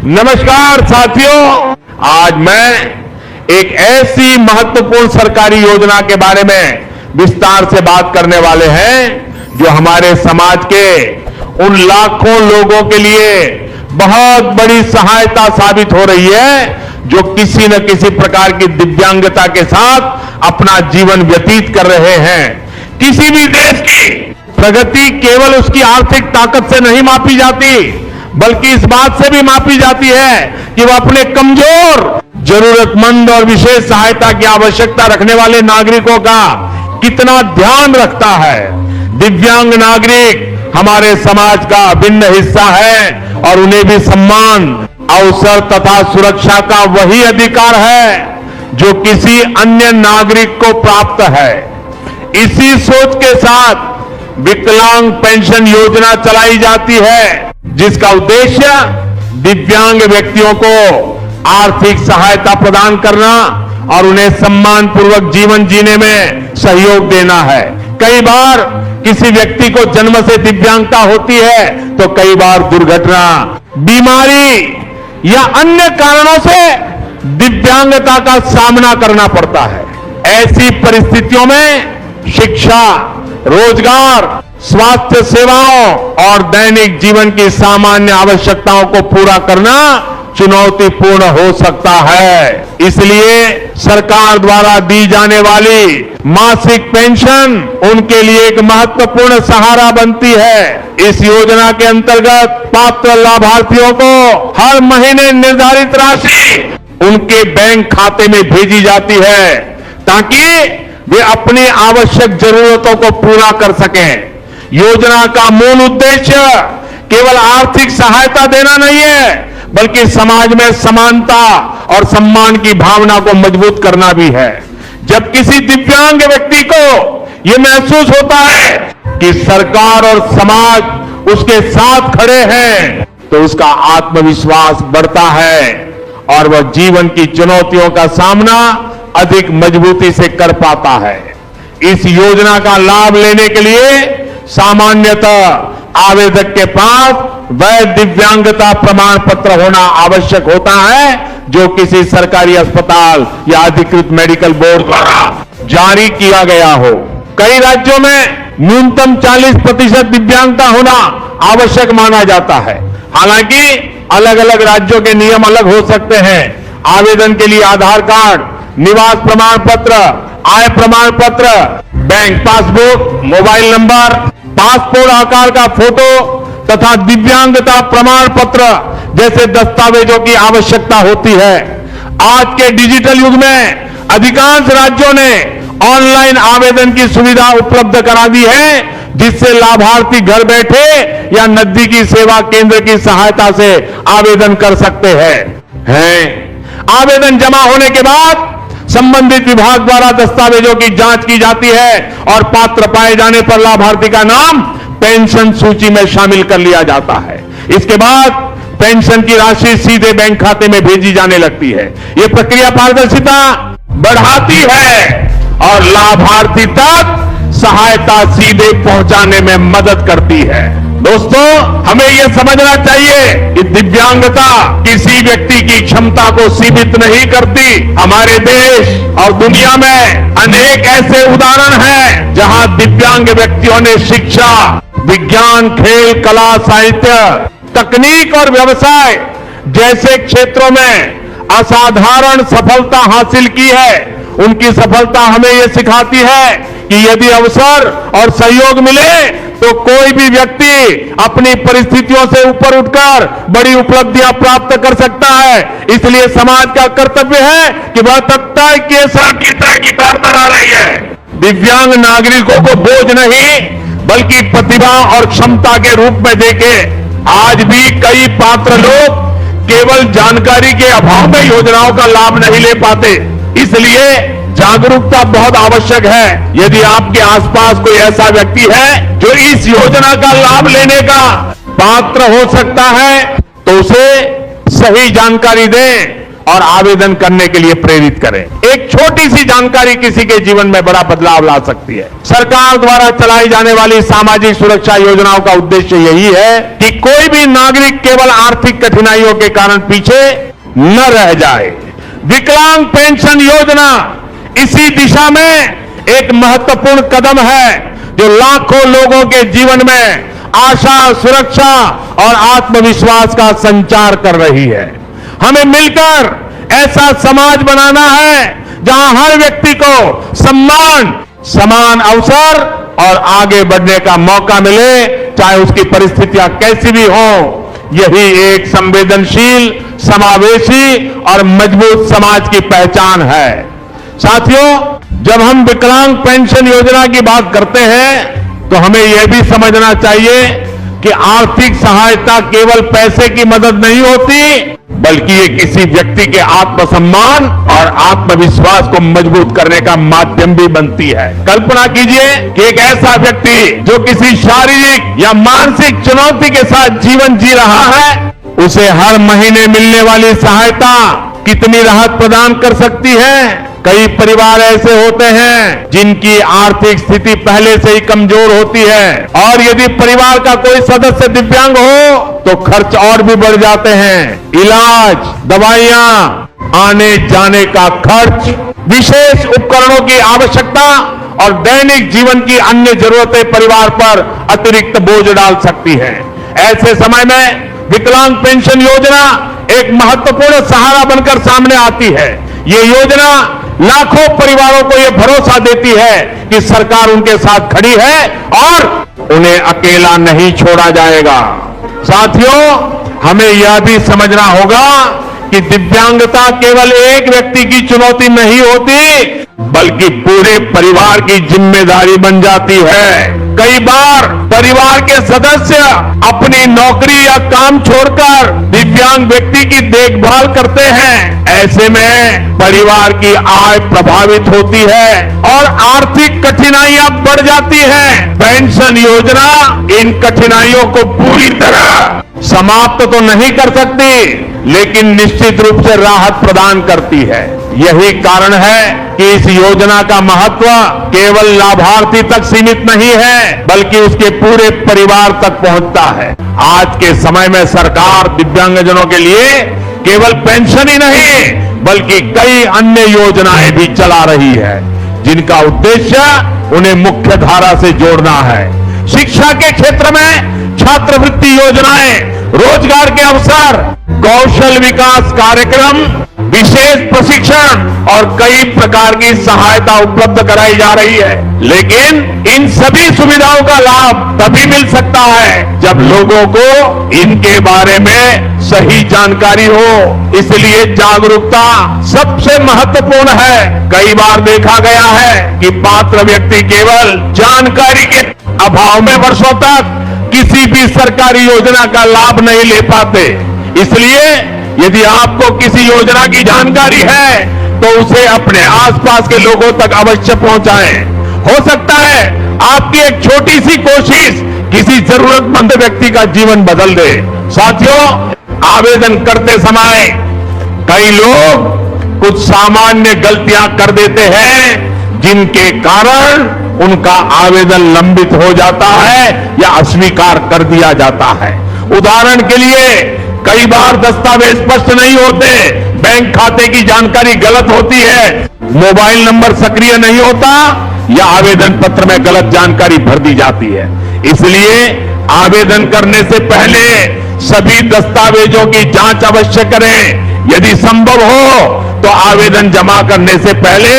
नमस्कार साथियों, आज मैं एक ऐसी महत्वपूर्ण सरकारी योजना के बारे में विस्तार से बात करने वाले हैं जो हमारे समाज के उन लाखों लोगों के लिए बहुत बड़ी सहायता साबित हो रही है जो किसी न किसी प्रकार की दिव्यांगता के साथ अपना जीवन व्यतीत कर रहे हैं। किसी भी देश की प्रगति केवल उसकी आर्थिक ताकत से नहीं मापी जाती, बल्कि इस बात से भी मापी जाती है कि वह अपने कमजोर, जरूरतमंद और विशेष सहायता की आवश्यकता रखने वाले नागरिकों का कितना ध्यान रखता है। दिव्यांग नागरिक हमारे समाज का अभिन्न हिस्सा है और उन्हें भी सम्मान, अवसर तथा सुरक्षा का वही अधिकार है जो किसी अन्य नागरिक को प्राप्त है। इसी सोच के साथ विकलांग पेंशन योजना चलाई जाती है, जिसका उद्देश्य दिव्यांग व्यक्तियों को आर्थिक सहायता प्रदान करना और उन्हें सम्मानपूर्वक जीवन जीने में सहयोग देना है। कई बार किसी व्यक्ति को जन्म से दिव्यांगता होती है तो कई बार दुर्घटना, बीमारी या अन्य कारणों से दिव्यांगता का सामना करना पड़ता है। ऐसी परिस्थितियों में शिक्षा, रोजगार, स्वास्थ्य सेवाओं और दैनिक जीवन की सामान्य आवश्यकताओं को पूरा करना चुनौतीपूर्ण हो सकता है। इसलिए सरकार द्वारा दी जाने वाली मासिक पेंशन उनके लिए एक महत्वपूर्ण सहारा बनती है। इस योजना के अंतर्गत पात्र लाभार्थियों को हर महीने निर्धारित राशि उनके बैंक खाते में भेजी जाती है ताकि वे अपनी आवश्यक जरूरतों को पूरा कर सकें। योजना का मूल उद्देश्य केवल आर्थिक सहायता देना नहीं है, बल्कि समाज में समानता और सम्मान की भावना को मजबूत करना भी है। जब किसी दिव्यांग व्यक्ति को यह महसूस होता है कि सरकार और समाज उसके साथ खड़े हैं, तो उसका आत्मविश्वास बढ़ता है और वह जीवन की चुनौतियों का सामना अधिक मजबूती से कर पाता है। इस योजना का लाभ लेने के लिए सामान्यतः आवेदक के पास वैध दिव्यांगता प्रमाण पत्र होना आवश्यक होता है, जो किसी सरकारी अस्पताल या अधिकृत मेडिकल बोर्ड द्वारा जारी किया गया हो। कई राज्यों में न्यूनतम 40% दिव्यांगता होना आवश्यक माना जाता है। हालांकि अलग अलग राज्यों के नियम अलग हो सकते हैं। आवेदन के लिए आधार कार्ड, निवास प्रमाण पत्र, आय प्रमाण पत्र, bank passbook, mobile number, passport आकार का फोटो तथा दिव्यांगता प्रमाण पत्र जैसे दस्तावेजों की आवश्यकता होती है। आज के डिजिटल युग में अधिकांश राज्यों ने ऑनलाइन आवेदन की सुविधा उपलब्ध करा दी है, जिससे लाभार्थी घर बैठे या नजदीकी सेवा केंद्र की सहायता से आवेदन कर सकते हैं। आवेदन जमा होने के बाद संबंधित विभाग द्वारा दस्तावेजों की जांच की जाती है और पात्र पाए जाने पर लाभार्थी का नाम पेंशन सूची में शामिल कर लिया जाता है। इसके बाद पेंशन की राशि सीधे बैंक खाते में भेजी जाने लगती है। यह प्रक्रिया पारदर्शिता बढ़ाती है और लाभार्थी तक सहायता सीधे पहुंचाने में मदद करती है। दोस्तों, हमें यह समझना चाहिए कि दिव्यांगता किसी व्यक्ति की क्षमता को सीमित नहीं करती। हमारे देश और दुनिया में अनेक ऐसे उदाहरण हैं जहां दिव्यांग व्यक्तियों ने शिक्षा, विज्ञान, खेल, कला, साहित्य, तकनीक और व्यवसाय जैसे क्षेत्रों में असाधारण सफलता हासिल की है। उनकी सफलता हमें यह सिखाती है कि यदि अवसर और सहयोग मिले तो कोई भी व्यक्ति अपनी परिस्थितियों से ऊपर उठकर बड़ी उपलब्धियां प्राप्त कर सकता है। इसलिए समाज का कर्तव्य है कि वह तय किए की करता रही है। दिव्यांग नागरिकों को बोझ नहीं बल्कि प्रतिभा और क्षमता के रूप में देखे। आज भी कई पात्र लोग केवल जानकारी के अभाव में योजनाओं का लाभ नहीं ले पाते। इसलिए जागरूकता बहुत आवश्यक है। यदि आपके आसपास कोई ऐसा व्यक्ति है जो इस योजना का लाभ लेने का पात्र हो सकता है, तो उसे सही जानकारी दें और आवेदन करने के लिए प्रेरित करें। एक छोटी सी जानकारी किसी के जीवन में बड़ा बदलाव ला सकती है। सरकार द्वारा चलाई जाने वाली सामाजिक सुरक्षा योजनाओं का उद्देश्य यही है कि कोई भी नागरिक केवल आर्थिक कठिनाइयों के कारण पीछे न रह जाए। विकलांग पेंशन योजना इसी दिशा में एक महत्वपूर्ण कदम है जो लाखों लोगों के जीवन में आशा, सुरक्षा और आत्मविश्वास का संचार कर रही है। हमें मिलकर ऐसा समाज बनाना है जहां हर व्यक्ति को सम्मान, समान अवसर और आगे बढ़ने का मौका मिले, चाहे उसकी परिस्थितियां कैसी भी हो। यही एक संवेदनशील, समावेशी और मजबूत समाज की पहचान है। साथियों, जब हम विकलांग पेंशन योजना की बात करते हैं तो हमें यह भी समझना चाहिए कि आर्थिक सहायता केवल पैसे की मदद नहीं होती, बल्कि ये किसी व्यक्ति के आत्मसम्मान और आत्मविश्वास को मजबूत करने का माध्यम भी बनती है। कल्पना कीजिए कि एक ऐसा व्यक्ति जो किसी शारीरिक या मानसिक चुनौती के साथ जीवन जी रहा है, उसे हर महीने मिलने वाली सहायता कितनी राहत प्रदान कर सकती है। कई परिवार ऐसे होते हैं जिनकी आर्थिक स्थिति पहले से ही कमजोर होती है और यदि परिवार का कोई सदस्य दिव्यांग हो तो खर्च और भी बढ़ जाते हैं। इलाज, दवाइयां, आने जाने का खर्च, विशेष उपकरणों की आवश्यकता और दैनिक जीवन की अन्य जरूरतें परिवार पर अतिरिक्त बोझ डाल सकती हैं। ऐसे समय में विकलांग पेंशन योजना एक महत्वपूर्ण सहारा बनकर सामने आती है। ये योजना लाखों परिवारों को ये भरोसा देती है कि सरकार उनके साथ खड़ी है और उन्हें अकेला नहीं छोड़ा जाएगा। साथियों, हमें यह भी समझना होगा कि दिव्यांगता केवल एक व्यक्ति की चुनौती नहीं होती, बल्कि पूरे परिवार की जिम्मेदारी बन जाती है। कई बार परिवार के सदस्य अपनी नौकरी या काम छोड़कर दिव्यांग व्यक्ति की देखभाल करते हैं। ऐसे में परिवार की आय प्रभावित होती है और आर्थिक कठिनाइयां बढ़ जाती हैं। पेंशन योजना इन कठिनाइयों को पूरी तरह समाप्त तो नहीं कर सकती, लेकिन निश्चित रूप से राहत प्रदान करती है। यही कारण है कि इस योजना का महत्व केवल लाभार्थी तक सीमित नहीं है, बल्कि उसके पूरे परिवार तक पहुंचता है। आज के समय में सरकार दिव्यांगजनों के लिए केवल पेंशन ही नहीं, बल्कि कई अन्य योजनाएं भी चला रही है, जिनका उद्देश्य उन्हें मुख्य धारा से जोड़ना है। शिक्षा के क्षेत्र में छात्रवृत्ति योजनाएं, रोजगार के अवसर, कौशल विकास कार्यक्रम, विशेष प्रशिक्षण और कई प्रकार की सहायता उपलब्ध कराई जा रही है। लेकिन इन सभी सुविधाओं का लाभ तभी मिल सकता है जब लोगों को इनके बारे में सही जानकारी हो। इसलिए जागरूकता सबसे महत्वपूर्ण है। कई बार देखा गया है कि पात्र व्यक्ति केवल जानकारी के अभाव में वर्षों तक किसी भी सरकारी योजना का लाभ नहीं ले पाते। इसलिए यदि आपको किसी योजना की जानकारी है तो उसे अपने आसपास के लोगों तक अवश्य पहुंचाएं। हो सकता है आपकी एक छोटी सी कोशिश किसी जरूरतमंद व्यक्ति का जीवन बदल दे। साथियों, आवेदन करते समय कई लोग कुछ सामान्य गलतियां कर देते हैं, जिनके कारण उनका आवेदन लंबित हो जाता है या अस्वीकार कर दिया जाता है। उदाहरण के लिए, कई बार दस्तावेज स्पष्ट नहीं होते, बैंक खाते की जानकारी गलत होती है, मोबाइल नंबर सक्रिय नहीं होता या आवेदन पत्र में गलत जानकारी भर दी जाती है। इसलिए आवेदन करने से पहले सभी दस्तावेजों की जांच अवश्य करें। यदि संभव हो तो आवेदन जमा करने से पहले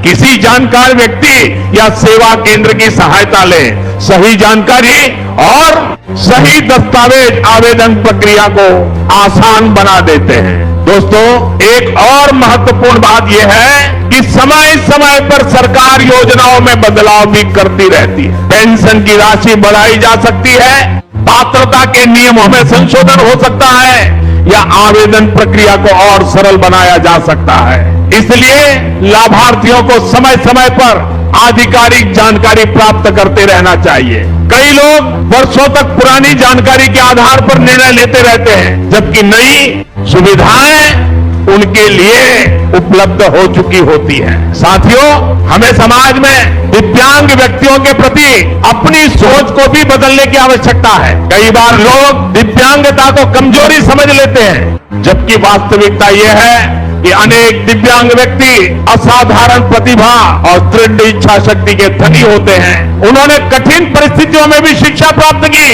किसी जानकार व्यक्ति या सेवा केंद्र की सहायता लें। सही जानकारी और सही दस्तावेज आवेदन प्रक्रिया को आसान बना देते हैं। दोस्तों, एक और महत्वपूर्ण बात यह है कि समय समय पर सरकार योजनाओं में बदलाव भी करती रहती है। पेंशन की राशि बढ़ाई जा सकती है, पात्रता के नियमों में संशोधन हो सकता है या आवेदन प्रक्रिया को और सरल बनाया जा सकता है। इसलिए लाभार्थियों को समय समय पर आधिकारिक जानकारी प्राप्त करते रहना चाहिए। कई लोग वर्षों तक पुरानी जानकारी के आधार पर निर्णय लेते रहते हैं, जबकि नई सुविधाएं उनके लिए उपलब्ध हो चुकी होती है। साथियों, हमें समाज में दिव्यांग व्यक्तियों के प्रति अपनी सोच को भी बदलने की आवश्यकता है। कई बार लोग दिव्यांगता को कमजोरी समझ लेते हैं, जबकि वास्तविकता यह है कि अनेक दिव्यांग व्यक्ति असाधारण प्रतिभा और दृढ़ इच्छा शक्ति के धनी होते हैं। उन्होंने कठिन परिस्थितियों में भी शिक्षा प्राप्त की,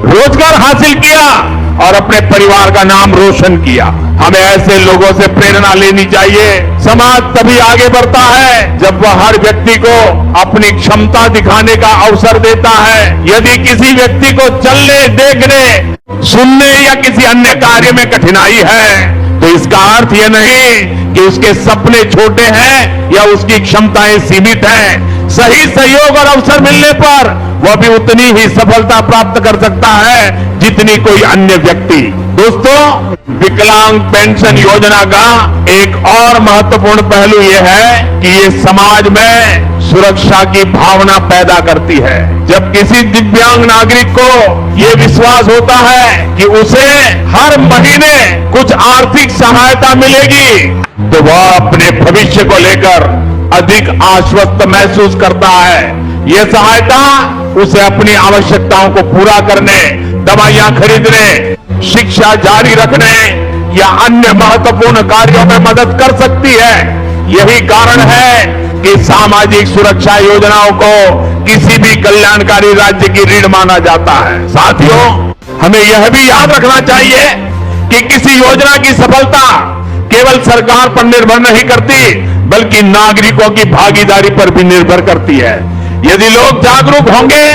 रोजगार हासिल किया और अपने परिवार का नाम रोशन किया। हमें ऐसे लोगों से प्रेरणा लेनी चाहिए। समाज तभी आगे बढ़ता है जब वह हर व्यक्ति को अपनी क्षमता दिखाने का अवसर देता है। यदि किसी व्यक्ति को चलने, देखने, सुनने या किसी अन्य कार्य में कठिनाई है, तो इसका अर्थ यह नहीं कि उसके सपने छोटे हैं या उसकी क्षमताएं सीमित हैं। सही सहयोग और अवसर मिलने पर वह भी उतनी ही सफलता प्राप्त कर सकता है जितनी कोई अन्य व्यक्ति। दोस्तों, विकलांग पेंशन योजना का एक और महत्वपूर्ण पहलू यह है कि ये समाज में सुरक्षा की भावना पैदा करती है। जब किसी दिव्यांग नागरिक को ये विश्वास होता है कि उसे हर महीने कुछ आर्थिक सहायता मिलेगी, तो वह अपने भविष्य को लेकर अधिक आश्वस्त महसूस करता है। यह सहायता उसे अपनी आवश्यकताओं को पूरा करने, दवाइयां खरीदने, शिक्षा जारी रखने या अन्य महत्वपूर्ण कार्यों में मदद कर सकती है। यही कारण है कि सामाजिक सुरक्षा योजनाओं को किसी भी कल्याणकारी राज्य की रीढ़ माना जाता है। साथियों, हमें यह भी याद रखना चाहिए कि किसी योजना की सफलता केवल सरकार पर निर्भर नहीं करती, बल्कि नागरिकों की भागीदारी पर भी निर्भर करती है। यदि लोग जागरूक होंगे,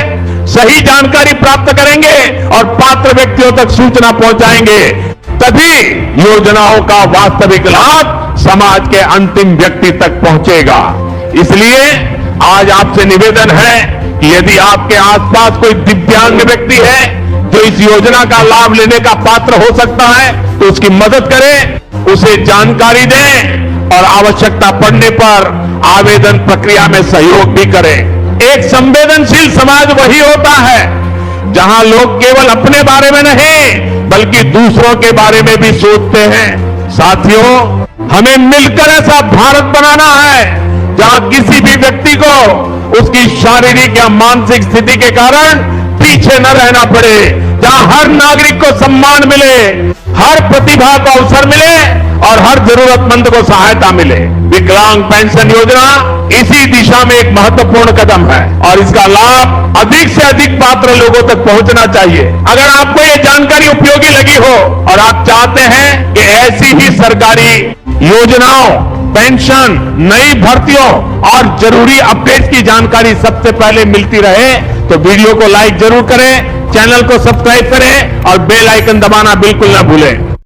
सही जानकारी प्राप्त करेंगे और पात्र व्यक्तियों तक सूचना पहुंचाएंगे, तभी योजनाओं का वास्तविक लाभ समाज के अंतिम व्यक्ति तक पहुंचेगा। इसलिए आज आपसे निवेदन है कि यदि आपके आसपास कोई दिव्यांग व्यक्ति है जो इस योजना का लाभ लेने का पात्र हो सकता है, तो उसकी मदद करें, उसे जानकारी दें और आवश्यकता पड़ने पर आवेदन प्रक्रिया में सहयोग भी करें। एक संवेदनशील समाज वही होता है जहां लोग केवल अपने बारे में नहीं, बल्कि दूसरों के बारे में भी सोचते हैं। साथियों, हमें मिलकर ऐसा भारत बनाना है जहां किसी भी व्यक्ति को उसकी शारीरिक या मानसिक स्थिति के कारण पीछे न रहना पड़े, जहां हर नागरिक को सम्मान मिले, हर प्रतिभा को अवसर मिले और हर जरूरतमंद को सहायता मिले। विकलांग पेंशन योजना इसी दिशा में एक महत्वपूर्ण कदम है और इसका लाभ अधिक से अधिक पात्र लोगों तक पहुंचना चाहिए। अगर आपको ये जानकारी उपयोगी लगी हो और आप चाहते हैं कि ऐसी ही सरकारी योजनाओं, पेंशन, नई भर्तियों और जरूरी अपडेट्स की जानकारी सबसे पहले मिलती रहे, तो वीडियो को लाइक जरूर करें, चैनल को सब्सक्राइब करें और बेल आइकन दबाना बिल्कुल न भूलें।